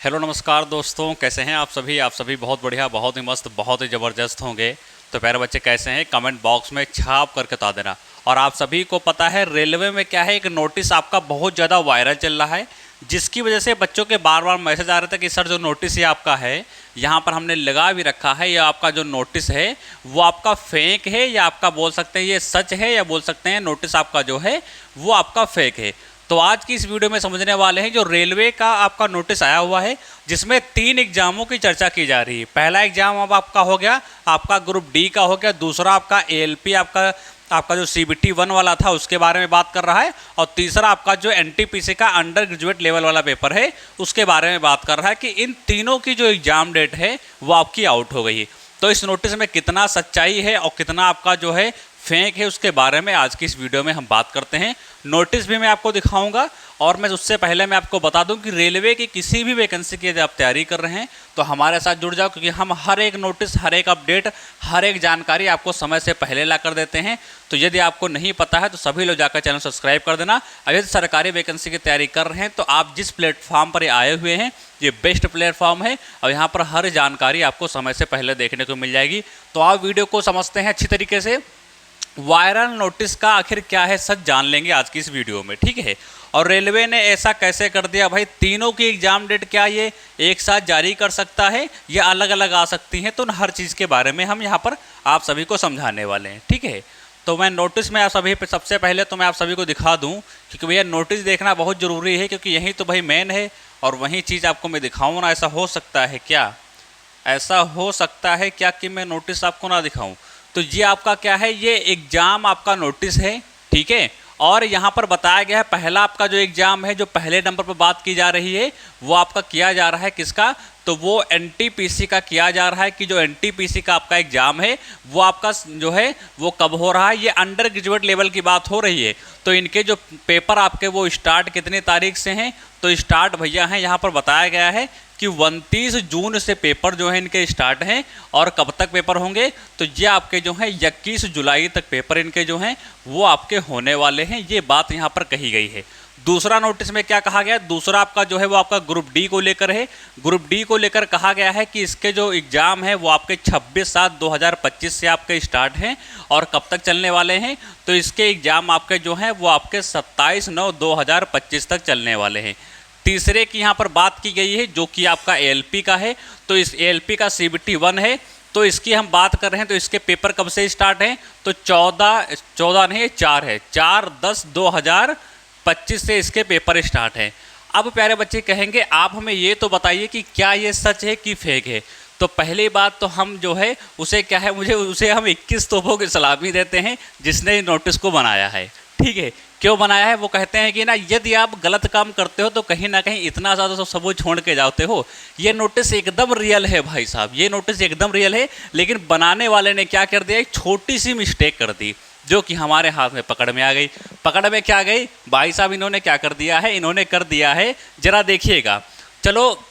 Hello नमस्कार दोस्तों, कैसे हैं आप सभी बहुत बढ़िया, बहुत ही मस्त, बहुत ही ज़बरदस्त होंगे। तो प्यारे बच्चे कैसे हैं, कमेंट बॉक्स में छाप करके बता देना। और आप सभी को पता है रेलवे में क्या है, एक नोटिस आपका बहुत ज़्यादा वायरल चल रहा है, जिसकी वजह से बच्चों के बार बार मैसेज आ रहे थे कि सर जो नोटिस ये आपका है, यहाँ पर हमने लगा भी रखा है, ये आपका जो नोटिस है वो आपका फेक है या आपका बोल सकते हैं ये सच है, या बोल सकते हैं नोटिस आपका जो है वो आपका फेक है। तो आज की इस वीडियो में समझने वाले हैं जो रेलवे का आपका नोटिस आया हुआ है, जिसमें 3 एग्जामों की चर्चा की जा रही है। पहला एग्जाम अब आपका हो गया, आपका ग्रुप डी का हो गया। दूसरा आपका एएलपी आपका जो सीबीटी 1 वाला था उसके बारे में बात कर रहा है। और तीसरा आपका जो एनटीपीसी का अंडर ग्रेजुएट लेवल वाला पेपर है उसके बारे में बात कर रहा है कि इन तीनों की जो एग्जाम डेट है वो आपकी आउट हो गई है। तो इस नोटिस में कितना सच्चाई है और कितना आपका जो है फेक है उसके बारे में आज की इस वीडियो में हम बात करते हैं। नोटिस भी मैं आपको दिखाऊंगा, और मैं उससे पहले मैं आपको बता दूं कि रेलवे की किसी भी वैकेंसी की यदि आप तैयारी कर रहे हैं तो हमारे साथ जुड़ जाओ, क्योंकि हम हर एक नोटिस, हर एक अपडेट, हर एक जानकारी आपको समय से पहले ला कर देते हैं। तो यदि आपको नहीं पता है तो सभी लोग जाकर चैनल सब्सक्राइब कर देना। अगर सरकारी वैकेंसी की तैयारी कर रहे हैं तो आप जिस प्लेटफॉर्म पर आए हुए हैं ये बेस्ट प्लेटफॉर्म है, और यहाँ पर हर जानकारी आपको समय से पहले देखने को मिल जाएगी। तो आप वीडियो को समझते हैं अच्छी तरीके से। वायरल नोटिस का आखिर क्या है, सच जान लेंगे आज की इस वीडियो में, ठीक है। और रेलवे ने ऐसा कैसे कर दिया भाई, तीनों की एग्जाम डेट क्या ये एक साथ जारी कर सकता है या अलग अलग आ सकती हैं? तो हर चीज़ के बारे में हम यहाँ पर आप सभी को समझाने वाले हैं, ठीक है। तो मैं नोटिस में आप सभी पे सबसे पहले तो मैं आप सभी को दिखा दूँ, क्योंकि भैया नोटिस देखना बहुत ज़रूरी है, क्योंकि यही तो भाई मेन है। और वही चीज़ आपको मैं दिखाऊँ ना, ऐसा हो सकता है क्या, ऐसा हो सकता है क्या कि मैं नोटिस आपको ना दिखाऊं? तो ये आपका क्या है, ये एग्जाम आपका नोटिस है, ठीक है। और यहाँ पर बताया गया है पहला आपका जो एग्जाम है, जो पहले नंबर पर बात की जा रही है वो आपका किया जा रहा है किसका, तो वो एनटीपीसी का किया जा रहा है। कि जो एनटीपीसी का आपका एग्जाम है वो आपका जो है वो कब हो रहा है, ये अंडर ग्रेजुएट लेवल की बात हो रही है। तो इनके जो पेपर आपके वो स्टार्ट कितनी तारीख से हैं, तो स्टार्ट भैया हैं यहाँ पर बताया गया है कि 29 जून से पेपर जो है इनके स्टार्ट हैं। और कब तक पेपर होंगे, तो ये आपके जो हैं 21 जुलाई तक पेपर इनके जो हैं वो आपके होने वाले हैं, ये बात यहाँ पर कही गई है। दूसरा नोटिस में क्या कहा गया, दूसरा आपका जो है वो आपका ग्रुप डी को लेकर है। ग्रुप डी को लेकर कहा गया है कि इसके जो एग्ज़ाम है वो आपके 26/7/2025 से आपके स्टार्ट हैं और कब तक चलने वाले हैं, तो इसके एग्ज़ाम आपके जो हैं वो आपके 27/9/2025 तक चलने वाले हैं। तीसरे की यहाँ पर बात की गई है जो कि आपका एएलपी का है। तो इस एएलपी का सीबीटी 1 है, तो इसकी हम बात कर रहे हैं। तो इसके पेपर कब से स्टार्ट हैं, तो 14 नहीं 4 है, 4/10/2025 से इसके पेपर स्टार्ट हैं। अब प्यारे बच्चे कहेंगे आप हमें ये तो बताइए कि क्या ये सच है कि फेक है। तो पहली बात तो हम जो है उसे क्या है, मुझे उसे हम 21 तोपों की सलामी देते हैं जिसने नोटिस को बनाया है, ठीक है। क्यों बनाया है, वो कहते हैं कि ना यदि आप गलत काम करते हो तो कहीं ना कहीं इतना ज़्यादा सब सबूत छोड़ के जाते हो। ये नोटिस एकदम रियल है भाई साहब, ये नोटिस एकदम रियल है। लेकिन बनाने वाले ने क्या कर दिया, एक छोटी सी मिस्टेक कर दी जो कि हमारे हाथ में पकड़ में आ गई। पकड़ में क्या गई भाई साहब, इन्होंने क्या कर दिया है, इन्होंने कर दिया है, जरा देखिएगा। चलो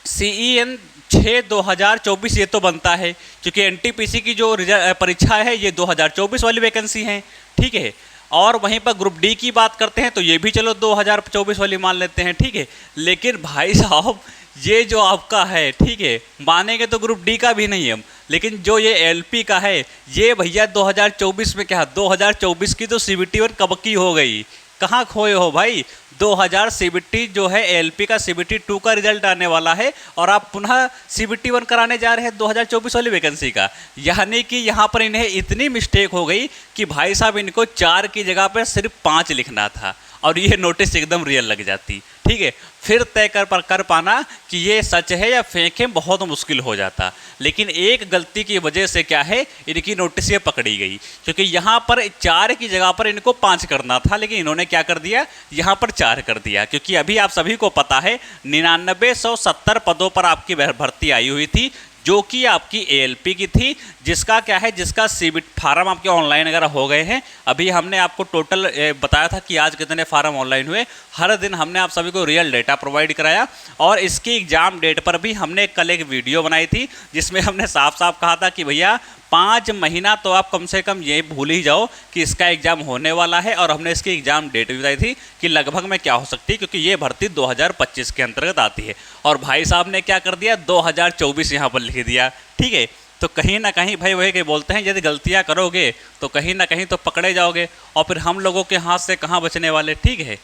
CEN 6/2024 ये तो बनता है, क्योंकि एनटीपीसी की जो परीक्षा है ये 2024 वाली वैकेंसी है, ठीक है। और वहीं पर ग्रुप डी की बात करते हैं तो ये भी चलो 2024 वाली मान लेते हैं, ठीक है। लेकिन भाई साहब ये जो आपका है, ठीक है, मानेंगे तो ग्रुप डी का भी नहीं हम, लेकिन जो ये एलपी का है ये भैया 2024 में क्या, 2024 की तो सीबीटी 1 कब की हो गई, कहाँ खोए हो भाई। 2000 सीबीटी जो है एलपी का सीबीटी 2 का रिजल्ट आने वाला है और आप पुनः सीबीटी 1 कराने जा रहे हैं 2024 वाली वैकेंसी का। यानी कि यहाँ पर इन्हें इतनी मिस्टेक हो गई कि भाई साहब इनको 4 की जगह पर सिर्फ 5 लिखना था और ये नोटिस एकदम रियल लग जाती, ठीक है। फिर तय कर पाना कि ये सच है या फेक है बहुत मुश्किल हो जाता। लेकिन एक गलती की वजह से क्या है, इनकी नोटिस ये पकड़ी गई, क्योंकि यहाँ पर 4 की जगह पर इनको 5 करना था, लेकिन इन्होंने क्या कर दिया, यहाँ पर 4 कर दिया। क्योंकि अभी आप सभी को पता है 9970 पदों पर आपकी भर्ती आई हुई थी, जो कि आपकी एएलपी की थी, जिसका क्या है, जिसका सीबीटी फार्म आपके ऑनलाइन अगर हो गए हैं। अभी हमने आपको टोटल बताया था कि आज कितने फार्म ऑनलाइन हुए। हर दिन हमने आप सभी को रियल डेटा प्रोवाइड कराया और इसकी एग्ज़ाम डेट पर भी हमने कल एक वीडियो बनाई थी जिसमें हमने साफ साफ कहा था कि भैया 5 महीना तो आप कम से कम ये भूल ही जाओ कि इसका एग्ज़ाम होने वाला है। और हमने इसकी एग्ज़ाम डेट भी बताई थी कि लगभग में क्या हो सकती है, क्योंकि ये भर्ती 2025 के अंतर्गत आती है। और भाई साहब ने क्या कर दिया, 2024 यहाँ पर लिख दिया। ठीक है, तो कहीं ना कहीं भाई वही के बोलते हैं, यदि गलतियाँ करोगे तो कहीं ना कहीं तो पकड़े जाओगे, और फिर हम लोगों के हाथ से कहाँ बचने वाले। ठीक है,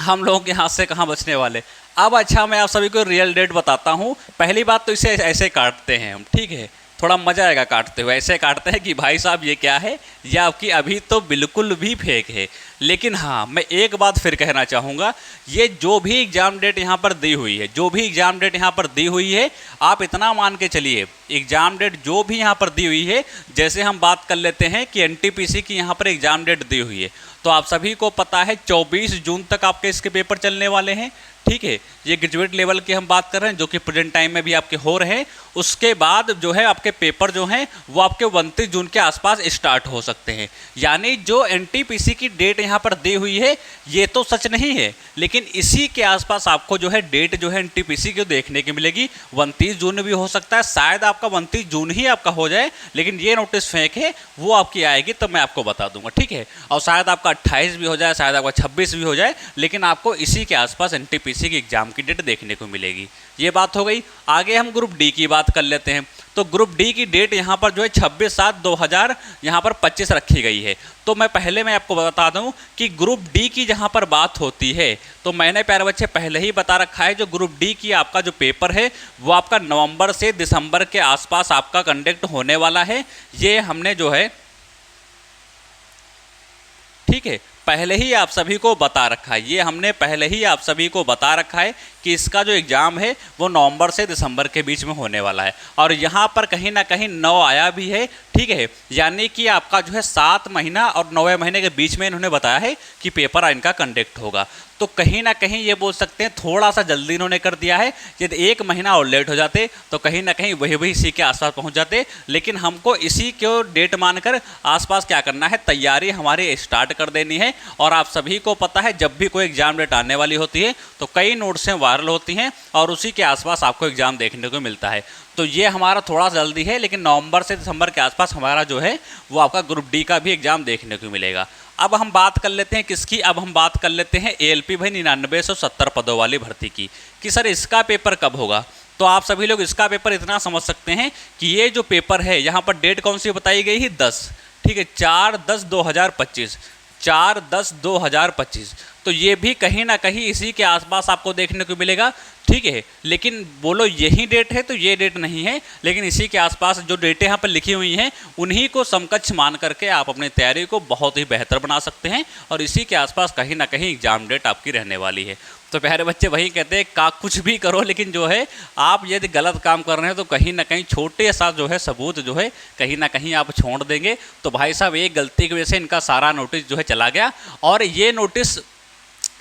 हम लोगों के हाथ से कहाँ बचने वाले। अब अच्छा, मैं आप सभी को रियल डेट बताता हूँ। पहली बात तो इसे ऐसे काटते हैं हम। ठीक है, थोड़ा मज़ा आएगा काटते हुए। ऐसे काटते हैं कि भाई साहब ये क्या है, ये आपकी अभी तो बिल्कुल भी फेक है। लेकिन हाँ, मैं एक बात फिर कहना चाहूँगा, ये जो भी एग्ज़ाम डेट यहाँ पर दी हुई है, जो भी एग्ज़ाम डेट यहाँ पर दी हुई है, आप इतना मान के चलिए, एग्ज़ाम डेट जो भी यहाँ पर दी हुई है, जैसे हम बात कर लेते हैं कि एनटीपीसी की यहाँ पर एग्ज़ाम डेट दी हुई है, तो आप सभी को पता है 24 जून तक आपके इसके पेपर चलने वाले हैं। ठीक है, ये ग्रेजुएट लेवल की हम बात कर रहे हैं, जो कि प्रेजेंट टाइम में भी आपके हो रहे हैं। उसके बाद जो है आपके पेपर जो हैं वो आपके 29 जून के आसपास स्टार्ट हो सकते हैं। यानी जो एनटीपीसी की डेट यहाँ पर दी हुई है ये तो सच नहीं है, लेकिन इसी के आसपास आपको जो है डेट जो है एनटीपीसी की देखने की मिलेगी। 29 जून भी हो सकता है, शायद आपका 29 जून ही आपका हो जाए, लेकिन ये नोटिस फेक है, वो आपकी आएगी तब मैं आपको बता दूंगा। ठीक है, और शायद आपका 28 भी हो जाए, शायद आपका 26 भी हो जाए, लेकिन आपको इसी के आसपास एनटीपीसी की एग्जाम की डेट देखने को मिलेगी। ये बात हो गई। आगे हम ग्रुप डी की बात कर लेते हैं। तो ग्रुप डी की डेट यहाँ पर जो है 26/7/2000 यहाँ पर 25 रखी गई है। तो मैं आपको बता दूं कि ग्रुप डी की जहाँ पर बात होती है, तो मैंने प्यारे बच्चे पहले ही बता रखा है, जो ग्रुप डी की आपका जो पेपर है वो आपका नवंबर से दिसंबर के आसपास आपका कंडक्ट होने वाला है। ये हमने जो है, ठीक है, पहले ही आप सभी को बता रखा है, ये हमने पहले ही आप सभी को बता रखा है कि इसका जो एग्ज़ाम है वो नवंबर से दिसंबर के बीच में होने वाला है। और यहाँ पर कहीं ना कहीं 9 आया भी है। ठीक है, यानी कि आपका जो है 7 महीना और 9वें महीने के बीच में इन्होंने बताया है कि पेपर इनका कंडक्ट होगा। तो कहीं ना कहीं ये बोल सकते हैं थोड़ा सा जल्दी इन्होंने कर दिया है। यदि 1 महीना और लेट हो जाते तो कहीं ना कहीं वही इसी के आसपास पहुंच जाते, लेकिन हमको इसी को डेट मानकर आसपास क्या करना है, तैयारी हमारी स्टार्ट कर देनी है। और आप सभी को पता है जब भी कोई एग्जाम डेट आने वाली होती है तो कई नोट्सें वायरल होती हैं और उसी के आसपास आपको एग्जाम देखने को मिलता है। तो ये हमारा थोड़ा जल्दी है, लेकिन नवंबर से दिसंबर के आसपास हमारा जो है वो आपका ग्रुप डी का भी एग्जाम देखने को मिलेगा। अब हम बात कर लेते हैं किसकी, अब हम बात कर लेते हैं एएलपी भाई 9970 पदों वाली भर्ती की, कि सर इसका पेपर कब होगा। तो आप सभी लोग इसका पेपर इतना समझ सकते हैं कि ये जो पेपर है यहाँ पर डेट कौन सी बताई गई है, 10, ठीक है, 4/10/2025, 4/10/2025। तो ये भी कहीं ना कहीं इसी के आसपास आपको देखने को मिलेगा। ठीक है, लेकिन बोलो यही डेट है तो ये डेट नहीं है, लेकिन इसी के आसपास जो डेटें यहाँ पर लिखी हुई हैं उन्हीं को समकक्ष मान करके आप अपनी तैयारी को बहुत ही बेहतर बना सकते हैं, और इसी के आसपास कहीं ना कहीं एग्जाम डेट आपकी रहने वाली है। तो प्यारे बच्चे वही कहते हैं का कुछ भी करो, लेकिन जो है आप यदि गलत काम कर रहे हैं तो कहीं ना कहीं छोटे सा जो है सबूत जो है कहीं ना कहीं आप छोड़ देंगे। तो भाई साहब एक गलती की वजह से इनका सारा नोटिस जो है चला गया, और ये नोटिस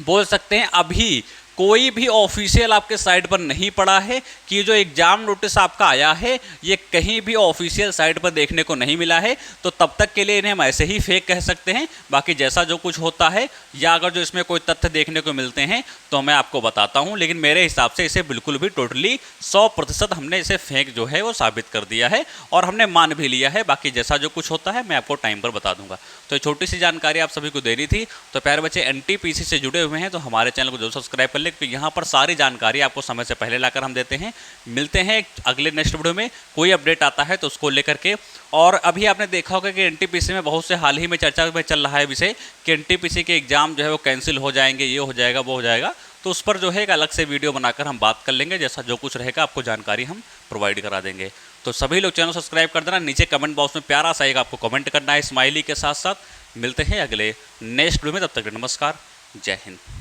बोल सकते हैं अभी कोई भी ऑफिशियल आपके साइट पर नहीं पड़ा है कि जो एग्ज़ाम नोटिस आपका आया है ये कहीं भी ऑफिशियल साइट पर देखने को नहीं मिला है। तो तब तक के लिए इन्हें हम ऐसे ही फेक कह सकते हैं। बाकी जैसा जो कुछ होता है या अगर जो इसमें कोई तथ्य देखने को मिलते हैं तो मैं आपको बताता हूं, लेकिन मेरे हिसाब से इसे बिल्कुल भी टोटली 100% हमने इसे फेक जो है वो साबित कर दिया है और हमने मान भी लिया है। बाकी जैसा जो कुछ होता है मैं आपको टाइम पर बता दूंगा। तो ये छोटी सी जानकारी आप सभी को देनी थी। तो प्यारे बच्चे एनटीपीसी से जुड़े हुए हैं तो हमारे चैनल को जरूर सब्सक्राइब कर ले, क्योंकि यहाँ पर सारी जानकारी आपको समय से पहले लाकर हम देते हैं। मिलते हैं अगले नेक्स्ट वीडियो में, कोई अपडेट आता है तो उसको लेकर के। और अभी आपने देखा होगा कि एनटीपीसी में बहुत से हाल ही में चर्चा में चल रहा है विषय कि एनटीपीसी के एग्जाम जो है वो कैंसिल हो जाएंगे, ये हो जाएगा वो हो जाएगा। तो उस पर जो है एक अलग से वीडियो बनाकर हम बात कर लेंगे। जैसा जो कुछ रहेगा आपको जानकारी हम प्रोवाइड करा देंगे। तो सभी लोग चैनल सब्सक्राइब कर देना। नीचे कमेंट बॉक्स में प्यारा सा एक आपको कमेंट करना है स्माइली के साथ साथ। मिलते हैं अगले नेक्स्ट वीडियो में, तब तक नमस्कार, जय हिंद।